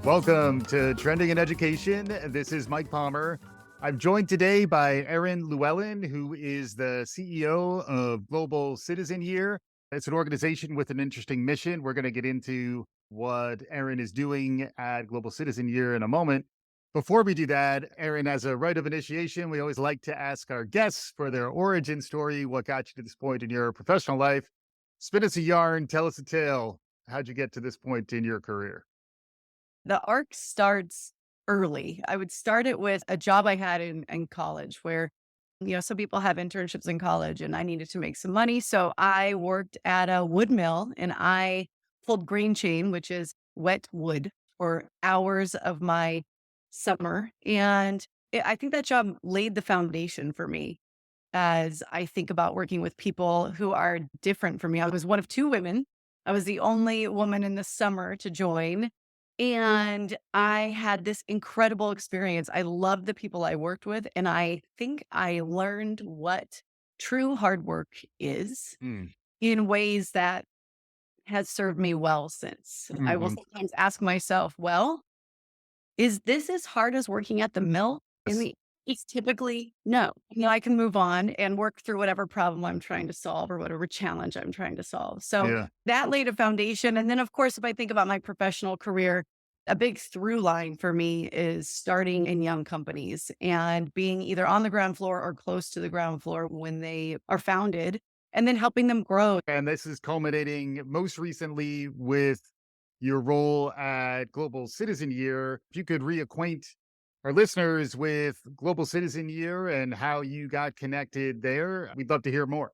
Welcome to Trending in Education. This is Mike Palmer. I'm joined today by Erin Lewellen, who is the CEO of Global Citizen Year. It's an organization with an interesting mission. We're going to get into what Erin is doing at Global Citizen Year in a moment. Before we do that, Erin, as a rite of initiation, we always like to ask our guests for their origin story. What got you to this point in your professional life? Spin us a yarn, tell us a tale. How'd you get to this point in your career? The arc starts early. I would start it with a job I had in college where, some people have internships in college and I needed to make some money. So I worked at a wood mill and I pulled green chain, which is wet wood, for hours of my summer. And I think that job laid the foundation for me as I think about working with people who are different from me. I was one of two women. I was the only woman in the summer to join. And I had this incredible experience. I loved the people I worked with. And I think I learned what true hard work is Mm. in ways that has served me well since. I will Mhm. sometimes ask myself, well, is this as hard as working at the mill? And Yes. it's typically no. I can move on and work through whatever problem I'm trying to solve or whatever challenge I'm trying to solve. So Yeah. that laid a foundation. And then, of course, if I think about my professional career, a big through line for me is starting in young companies and being either on the ground floor or close to the ground floor when they are founded and then helping them grow. And this is culminating most recently with your role at Global Citizen Year. If you could reacquaint our listeners with Global Citizen Year and how you got connected there, we'd love to hear more.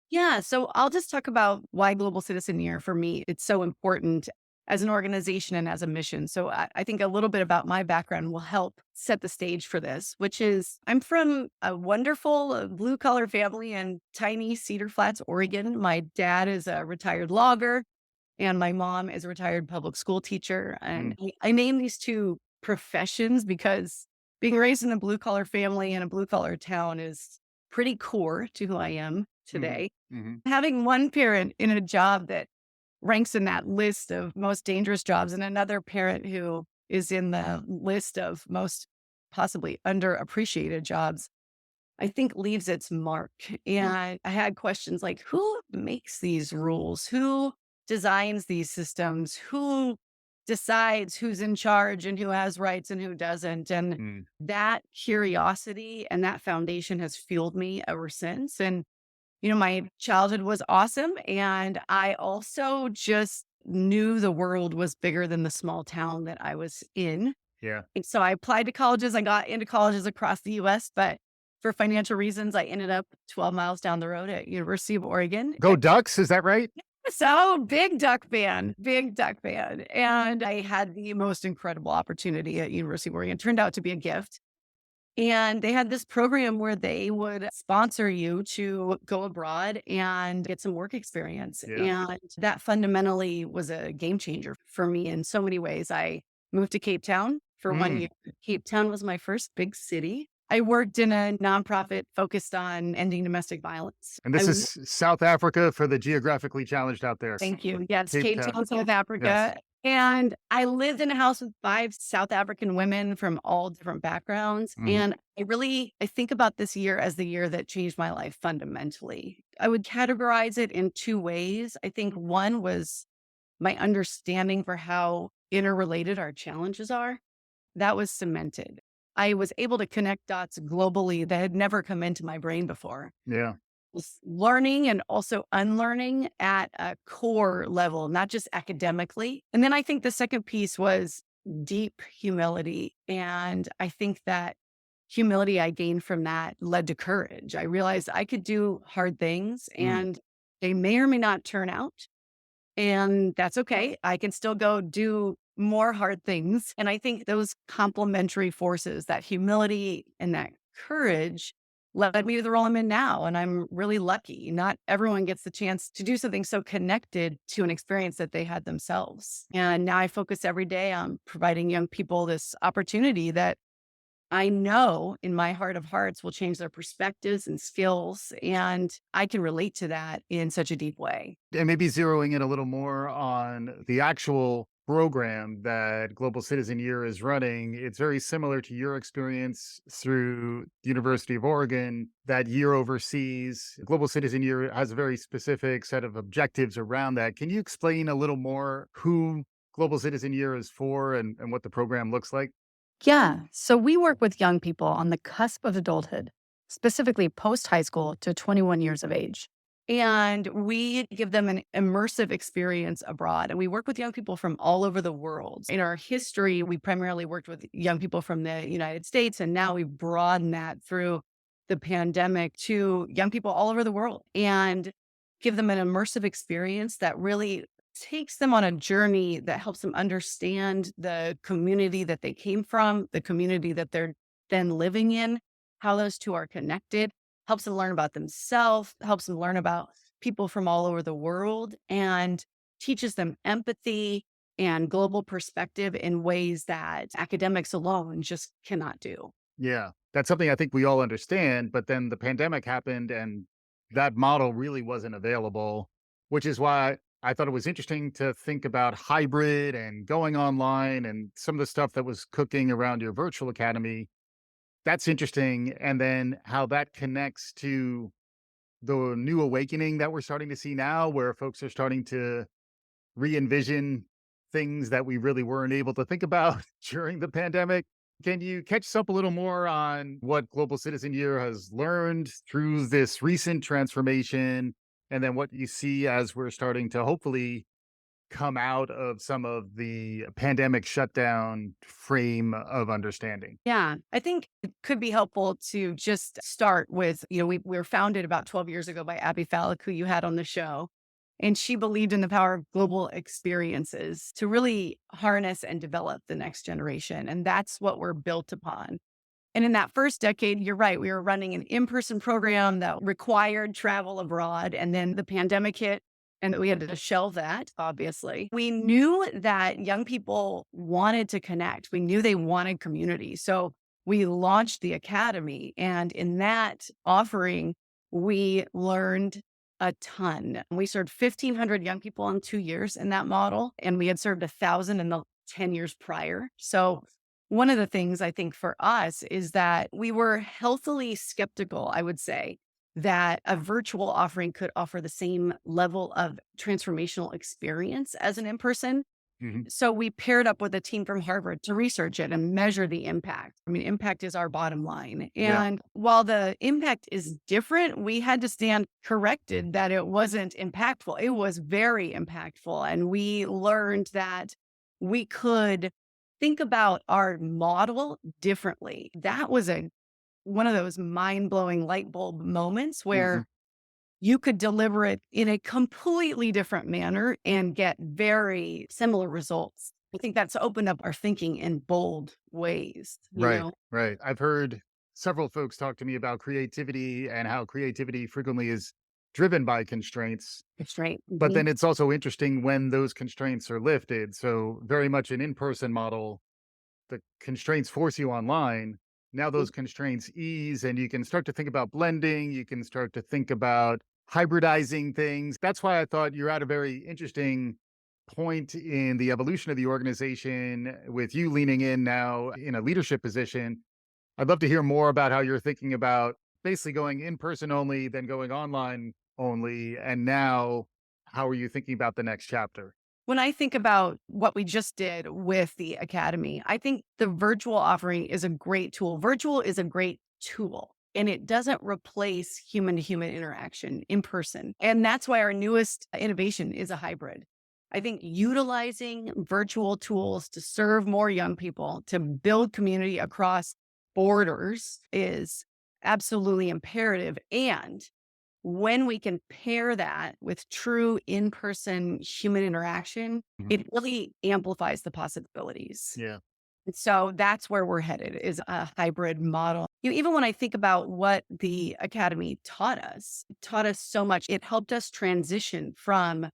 Yeah. So I'll just talk about why Global Citizen Year for me, it's so important as an organization and as a mission. So I think a little bit about my background will help set the stage for this, which is I'm from a wonderful blue collar family in tiny Cedar Flats, Oregon. My dad is a retired logger and my mom is a retired public school teacher. And Mm. I name these two professions because being raised in a blue collar family in a blue collar town is pretty core to who I am Mhm. today. Mhm. Having one parent in a job that ranks in that list of most dangerous jobs and another parent who is in the list of most possibly underappreciated jobs, I think leaves its mark. And I had questions like who makes these rules? Who designs these systems? Who decides who's in charge and who has rights and who doesn't? And Mm. that curiosity and that foundation has fueled me ever since. And my childhood was awesome. And I also just knew the world was bigger than the small town that I was in. Yeah. And so I applied to colleges. I got into colleges across the US, but for financial reasons, I ended up 12 miles down the road at University of Oregon. Go Ducks, is that right? So big duck fan, big duck fan. And I had the most incredible opportunity at University of Oregon. It turned out to be a gift. And they had this program where they would sponsor you to go abroad and get some work experience. Yeah. And that fundamentally was a game changer for me in so many ways. I moved to Cape Town for one Mm. year. Cape Town was my first big city. I worked in a nonprofit focused on ending domestic violence. And this is South Africa for the geographically challenged out there. Thank you. Yes, Cape Cape Town. Town, South Yes. Africa. And I lived in a house with 5 South African women from all different backgrounds. Mhm. And I think about this year as the year that changed my life fundamentally. I would categorize it in 2 ways. I think one was my understanding for how interrelated our challenges are. That was cemented. I was able to connect dots globally that had never come into my brain before Yeah. learning and also unlearning at a core level, not just academically. And then I think the second piece was deep humility. And I think that humility I gained from that led to courage. I realized I could do hard things Mm. and they may or may not turn out. And that's okay. I can still go do more hard things. And I think those complementary forces, that humility and that courage, led me to the role I'm in now. And I'm really lucky. Not everyone gets the chance to do something so connected to an experience that they had themselves. And now I focus every day on providing young people this opportunity that I know in my heart of hearts will change their perspectives and skills. And I can relate to that in such a deep way. And maybe zeroing in a little more on the actual program that Global Citizen Year is running, it's very similar to your experience through the University of Oregon. That year overseas, Global Citizen Year has a very specific set of objectives around that. Can you explain a little more who Global Citizen Year is for and what the program looks like? Yeah. So we work with young people on the cusp of adulthood, specifically post high school to 21 years of age. And we give them an immersive experience abroad. And we work with young people from all over the world. In our history, we primarily worked with young people from the United States. And now we've broadened that through the pandemic to young people all over the world and give them an immersive experience that really takes them on a journey that helps them understand the community that they came from, the community that they're then living in, how those two are connected, helps them learn about themselves, helps them learn about people from all over the world, and teaches them empathy and global perspective in ways that academics alone just cannot do. Yeah, that's something I think we all understand. But then the pandemic happened and that model really wasn't available, which is why I thought it was interesting to think about hybrid and going online and some of the stuff that was cooking around your virtual academy. That's interesting. And then how that connects to the new awakening that we're starting to see now, where folks are starting to re envision things that we really weren't able to think about during the pandemic. Can you catch us up a little more on what Global Citizen Year has learned through this recent transformation, and then what you see as we're starting to hopefully come out of some of the pandemic shutdown frame of understanding? Yeah, I think it could be helpful to just start with, we were founded about 12 years ago by Abby Falik, who you had on the show. And she believed in the power of global experiences to really harness and develop the next generation. And that's what we're built upon. And in that first decade, you're right, we were running an in person program that required travel abroad. And then the pandemic hit and we had to shelve that, obviously. We knew that young people wanted to connect, we knew they wanted community. So we launched the academy. And in that offering, we learned a ton. We served 1,500 young people in 2 years in that model, and we had served 1,000 in the 10 years prior. So one of the things I think for us is that we were healthily skeptical, I would say, that a virtual offering could offer the same level of transformational experience as an in person. Mhm. So we paired up with a team from Harvard to research it and measure the impact. I mean, impact is our bottom line. Yeah. And while the impact is different, we had to stand corrected that it wasn't impactful. It was very impactful. And we learned that we could think about our model differently. That was one of those mind-blowing light bulb moments Mhm. where you could deliver it in a completely different manner and get very similar results. I think that's opened up our thinking in bold ways, Right, right. I've heard several folks talk to me about creativity and how creativity frequently is driven by constraints. It's right. But Mhm. then it's also interesting when those constraints are lifted. So, very much an in person model, the constraints force you online. Now, those constraints ease, and you can start to think about blending. You can start to think about hybridizing things. That's why I thought you're at a very interesting point in the evolution of the organization with you leaning in now in a leadership position. I'd love to hear more about how you're thinking about basically going in person only, then going online only. And now, how are you thinking about the next chapter? When I think about what we just did with the academy, I think the virtual offering is a great tool. Virtual is a great tool and it doesn't replace human to human interaction in person. And that's why our newest innovation is a hybrid. I think utilizing virtual tools to serve more young people, to build community across borders is absolutely imperative. And when we can pair that with true in person human interaction, Mhm. it really amplifies the possibilities. Yeah. And so that's where we're headed is a hybrid model. Even when I think about what the academy taught us, it taught us so much. It helped us transition from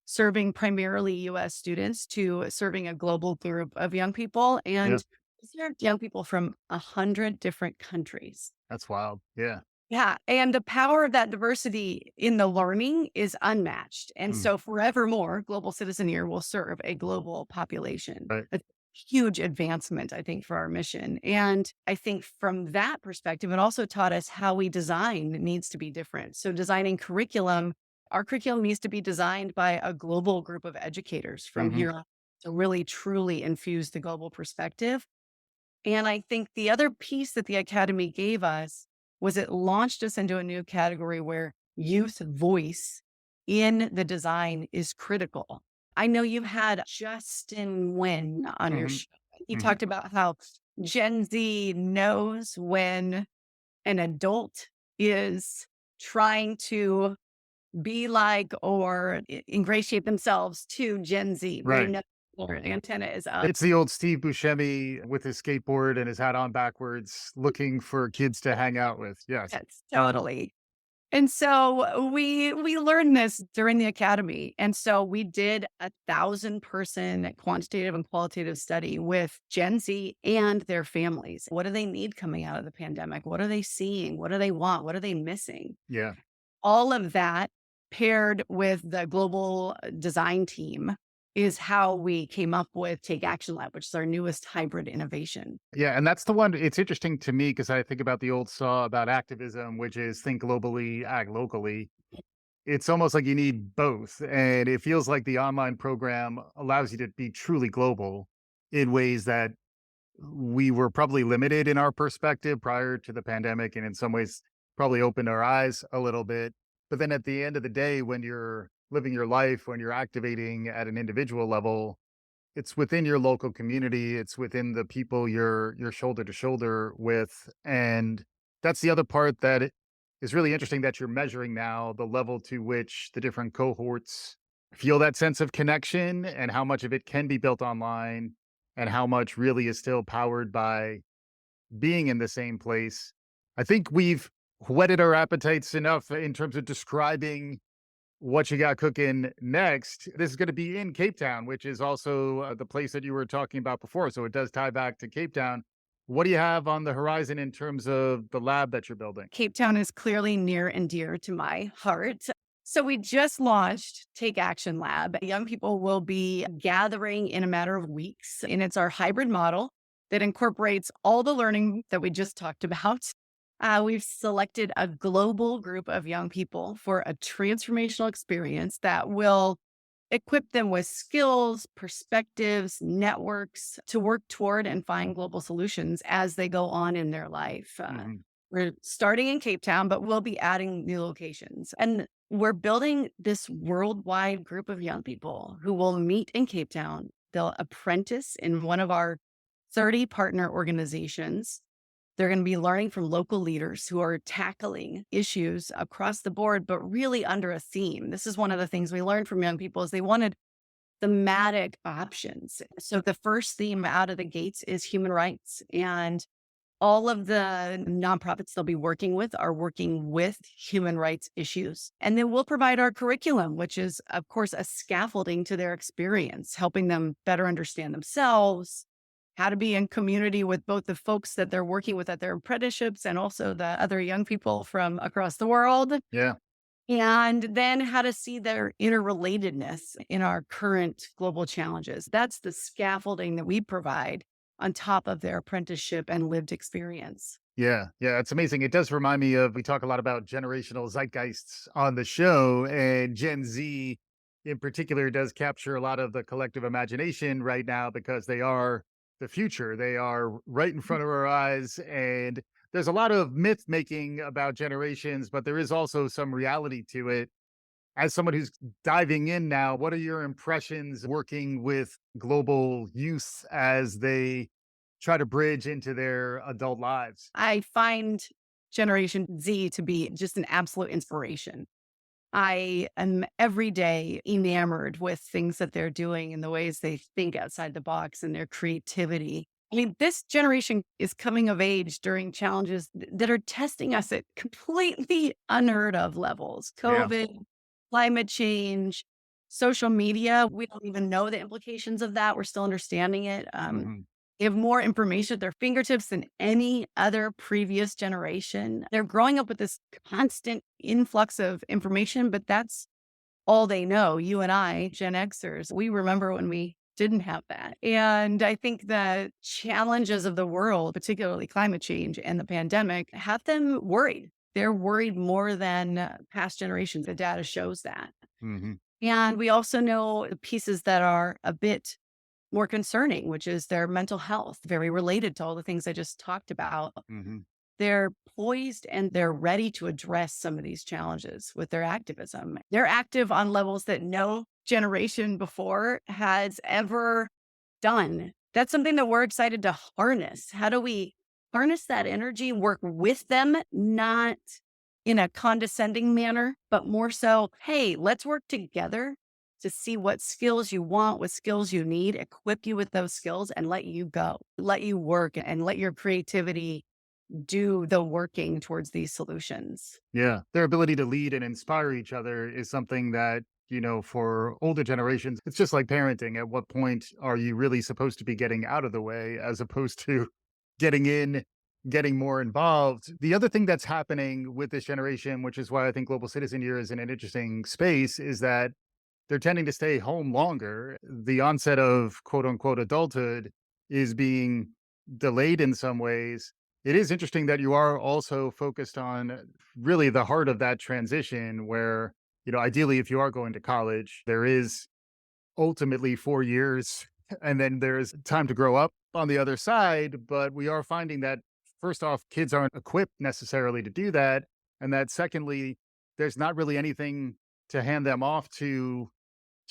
serving primarily US students to serving a global group of young people. Yeah. And we served young people from 100 different countries. That's wild. Yeah. Yeah, and the power of that diversity in the learning is unmatched. And Mm, so forevermore, Global Citizen Year will serve a global population. right. A huge advancement, I think, for our mission. And I think from that perspective, it also taught us how we design needs to be different. So designing curriculum, our curriculum needs to be designed by a global group of educators from Hmm. here on to really truly infuse the global perspective. And I think the other piece that the Academy gave us was it launched us into a new category where youth voice in the design is critical. I know you've had Justin Wynn on your Hmm. show. He Hmm. talked about how Gen Z knows when an adult is trying to be like or ingratiate themselves to Gen Z. They Right. know their antenna is up. It's the old Steve Buscemi with his skateboard and his hat on backwards, looking for kids to hang out with. Yes. Yes, totally. And so we learned this during the academy. And so we did 1,000-person quantitative and qualitative study with Gen Z and their families. What do they need coming out of the pandemic? What are they seeing? What do they want? What are they missing? Yeah. All of that paired with the global design team is how we came up with Take Action Lab, which is our newest hybrid innovation. Yeah, and that's the one. It's interesting to me because I think about the old saw about activism, which is think globally, act locally. It's almost like you need both. And it feels like the online program allows you to be truly global in ways that we were probably limited in our perspective prior to the pandemic. And in some ways, probably opened our eyes a little bit. But then at the end of the day, when you're living your life, when you're activating at an individual level, it's within your local community, it's within the people you're shoulder to shoulder with, and that's the other part that is really interesting that you're measuring now, the level to which the different cohorts feel that sense of connection and how much of it can be built online and how much really is still powered by being in the same place. I think we've whetted our appetites enough in terms of describing what you got cooking next. This is going to be in Cape Town, which is also the place that you were talking about before. So it does tie back to Cape Town. What do you have on the horizon in terms of the lab that you're building? Cape Town is clearly near and dear to my heart. So we just launched Take Action Lab. Young people will be gathering in a matter of weeks, and it's our hybrid model that incorporates all the learning that we just talked about. We've selected a global group of young people for a transformational experience that will equip them with skills, perspectives, networks to work toward and find global solutions as they go on in their life. Hmm. We're starting in Cape Town, but we'll be adding new locations. And we're building this worldwide group of young people who will meet in Cape Town. They'll apprentice in one of our 30 partner organizations. They're going to be learning from local leaders who are tackling issues across the board, but really under a theme. This is one of the things we learned from young people is they wanted thematic options. So the first theme out of the gates is human rights. And all of the nonprofits they'll be working with are working with human rights issues. And then we'll provide our curriculum, which is, of course, a scaffolding to their experience, helping them better understand themselves, how to be in community with both the folks that they're working with at their apprenticeships and also the other young people from across the world. Yeah. And then how to see their interrelatedness in our current global challenges. That's the scaffolding that we provide on top of their apprenticeship and lived experience. Yeah. Yeah. It's amazing. It does remind me of, we talk a lot about generational zeitgeists on the show, and Gen Z in particular does capture a lot of the collective imagination right now because they are the future. They are right in front of our eyes. And there's a lot of myth making about generations, but there is also some reality to it. As someone who's diving in now, what are your impressions working with global youth as they try to bridge into their adult lives? I find Generation Z to be just an absolute inspiration. I am every day enamored with things that they're doing and the ways they think outside the box and their creativity. I mean, this generation is coming of age during challenges that are testing us at completely unheard of levels. Yeah. COVID, climate change, social media. We don't even know the implications of that. We're still understanding it. Mhm. They have more information at their fingertips than any other previous generation. They're growing up with this constant influx of information, but that's all they know. You and I, Gen Xers, we remember when we didn't have that. And I think the challenges of the world, particularly climate change and the pandemic, have them worried. They're worried more than past generations. The data shows that. Hmm. And we also know the pieces that are a bit more concerning, which is their mental health, very related to all the things I just talked about. Hmm. They're poised and they're ready to address some of these challenges with their activism. They're active on levels that no generation before has ever done. That's something that we're excited to harness. How do we harness that energy, work with them, not in a condescending manner, but more so, hey, let's work together to see what skills you want, what skills you need, equip you with those skills and let you go, let you work and let your creativity do the working towards these solutions. Yeah. Their ability to lead and inspire each other is something that, for older generations, it's just like parenting. At what point are you really supposed to be getting out of the way as opposed to getting in, getting more involved? The other thing that's happening with this generation, which is why I think Global Citizen Year is in an interesting space, is that they're tending to stay home longer. The onset of quote unquote adulthood is being delayed in some ways. It is interesting that you are also focused on really the heart of that transition where, ideally, if you are going to college, there is ultimately 4 years and then there's time to grow up on the other side. But we are finding that, first off, kids aren't equipped necessarily to do that. And that secondly, there's not really anything to hand them off to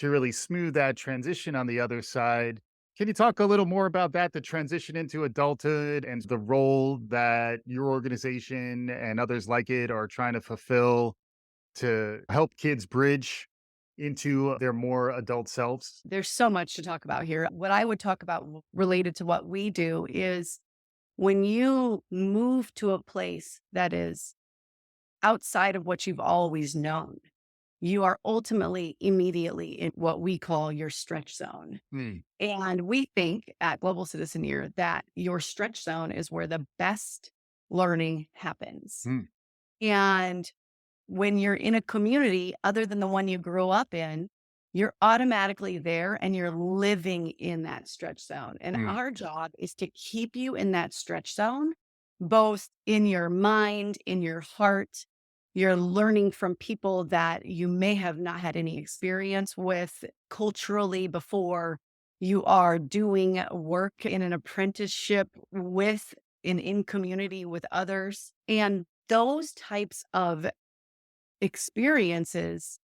really smooth that transition on the other side. Can you talk a little more about that, the transition into adulthood and the role that your organization and others like it are trying to fulfill to help kids bridge into their more adult selves? There's so much to talk about here. What I would talk about related to what we do is when you move to a place that is outside of what you've always known, you are ultimately immediately in what we call your stretch zone. Mm, And we think at Global Citizen Year that your stretch zone is where the best learning happens. mm, And when you're in a community other than the one you grew up in, you're automatically there and you're living in that stretch zone. And mm, our job is to keep you in that stretch zone, both in your mind, in your heart. You're learning from people that you may have not had any experience with culturally before. You are doing work in an apprenticeship with and in community with others. And those types of experiences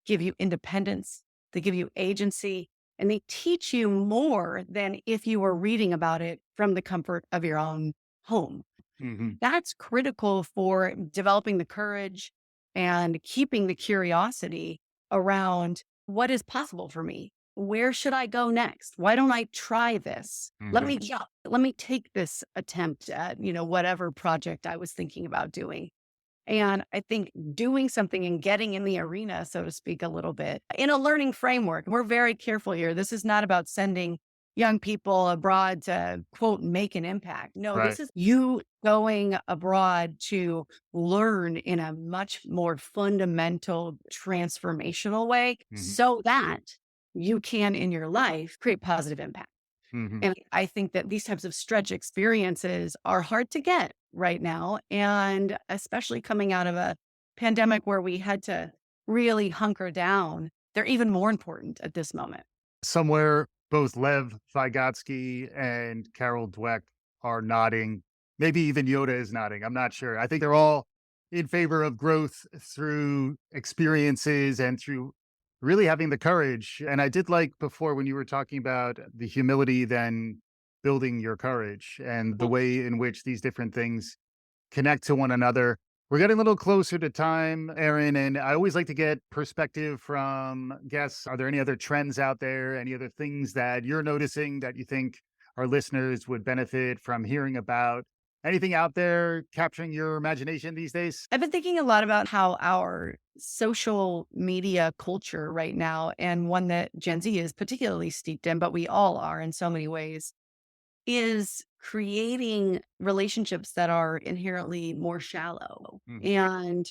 give you independence, they give you agency, and they teach you more than if you were reading about it from the comfort of your own home. mhm, That's critical for developing the courage and keeping the curiosity around what is possible for me. Where should I go next? Why don't I try this? Let mhm. me jump. Let me take this attempt at, whatever project I was thinking about doing. And I think doing something and getting in the arena, so to speak, a little bit in a learning framework. We're very careful here. This is not about sending young people abroad to quote, make an impact. No, Right. this is you going abroad to learn in a much more fundamental, transformational way Mhm, so that you can in your life create positive impact. mhm. And I think that these types of stretch experiences are hard to get right now. And especially coming out of a pandemic where we had to really hunker down, they're even more important at this moment. Somewhere, both Lev Vygotsky and Carol Dweck are nodding. Maybe even Yoda is nodding. I'm not sure. I think they're all in favor of growth through experiences and through really having the courage. And I did like before when you were talking about the humility, then building your courage and the way in which these different things connect to one another. We're getting a little closer to time, Erin, and I always like to get perspective from guests. Are there any other trends out there? Any other things that you're noticing that you think our listeners would benefit from hearing about? Anything out there capturing your imagination these days? I've been thinking a lot about how our social media culture right now, and one that Gen Z is particularly steeped in, but we all are in so many ways, is creating relationships that are inherently more shallow. Mm. And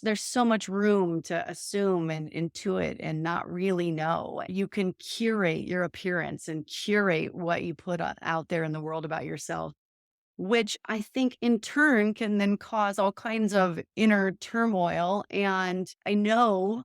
there's so much room to assume and intuit and not really know. You can curate your appearance and curate what you put out there in the world about yourself, which I think in turn can then cause all kinds of inner turmoil. And I know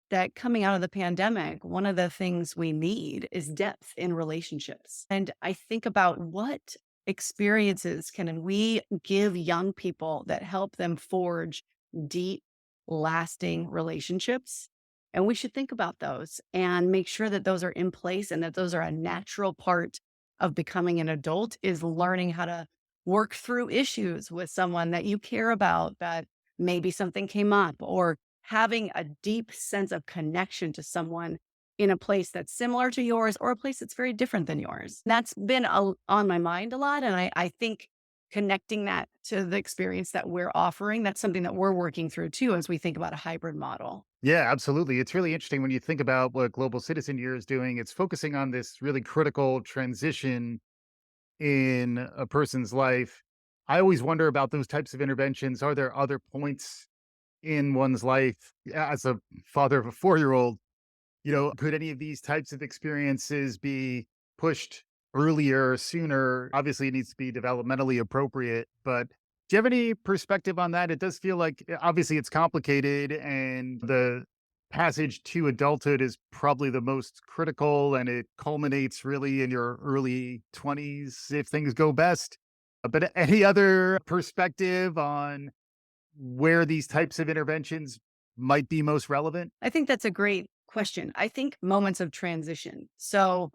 that coming out of the pandemic, one of the things we need is depth in relationships. And I think about what experiences can we give young people that help them forge deep, lasting relationships. And we should think about those and make sure that those are in place and that those are a natural part of becoming an adult is learning how to work through issues with someone that you care about, that maybe something came up, or having a deep sense of connection to someone in a place that's similar to yours or a place that's very different than yours. That's been on my mind a lot. And I think connecting that to the experience that we're offering, that's something that we're working through too as we think about a hybrid model. Yeah, absolutely. It's really interesting when you think about what Global Citizen Year is doing. It's focusing on this really critical transition in a person's life. I always wonder about those types of interventions. Are there other points in one's life as a father of a 4-year-old? Could any of these types of experiences be pushed earlier, sooner? Obviously, it needs to be developmentally appropriate, but do you have any perspective on that? It does feel like obviously it's complicated and the passage to adulthood is probably the most critical and it culminates really in your early 20s if things go best. But any other perspective on where these types of interventions might be most relevant? I think that's a great question. I think moments of transition. So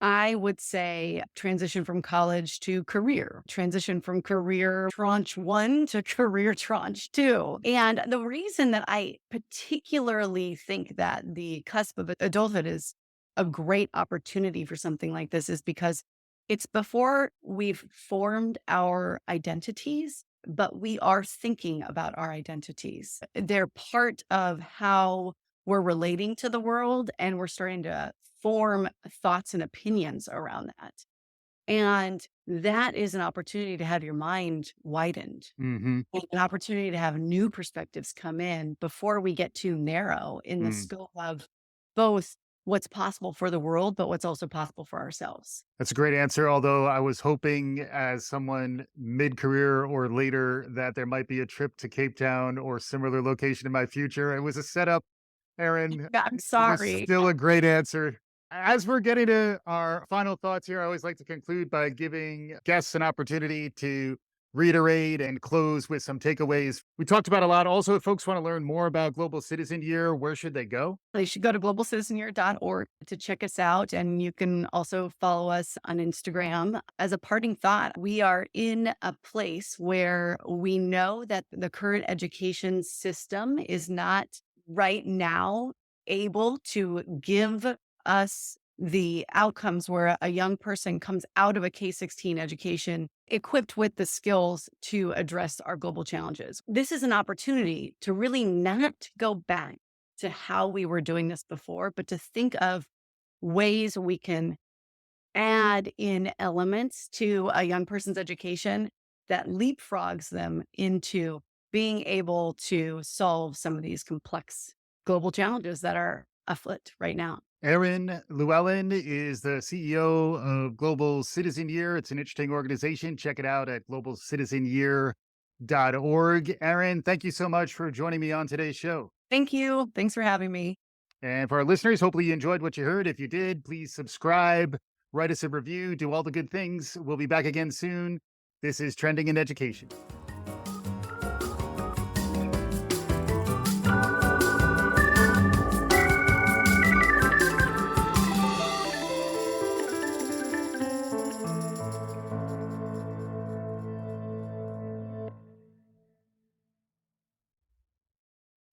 I would say transition from college to career, transition from career tranche one to career tranche two. And the reason that I particularly think that the cusp of adulthood is a great opportunity for something like this is because it's before we've formed our identities, but we are thinking about our identities. They're part of how we're relating to the world and we're starting to form thoughts and opinions around that. And that is an opportunity to have your mind widened, Hmm. and an opportunity to have new perspectives come in before we get too narrow in the scope of both what's possible for the world, but what's also possible for ourselves. That's a great answer. Although I was hoping, as someone mid career or later, that there might be a trip to Cape Town or similar location in my future. It was a setup, Aaron. Yeah, I'm It was sorry. still a great answer. As we're getting to our final thoughts here, I always like to conclude by giving guests an opportunity to reiterate and close with some takeaways. We talked about a lot. Also, if folks want to learn more about Global Citizen Year, where should they go? They should go to globalcitizenyear.org to check us out. And you can also follow us on Instagram. As a parting thought, we are in a place where we know that the current education system is not right now able to give us the outcomes where a young person comes out of a K-16 education equipped with the skills to address our global challenges. This is an opportunity to really not go back to how we were doing this before, but to think of ways we can add in elements to a young person's education that leapfrogs them into being able to solve some of these complex global challenges that are afoot right now. Erin Lewellen is the CEO of Global Citizen Year. It's an interesting organization. Check it out at globalcitizenyear.org. Erin, thank you so much for joining me on today's show. Thank you. Thanks for having me. And for our listeners, hopefully you enjoyed what you heard. If you did, please subscribe, write us a review, do all the good things. We'll be back again soon. This is Trending in Education.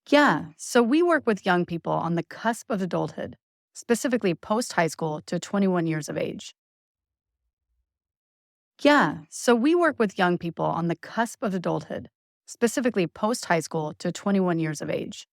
Yeah. So we work with young people on the cusp of adulthood, specifically post high school to 21 years of age. Yeah. So we work with young people on the cusp of adulthood, specifically post high school to 21 years of age.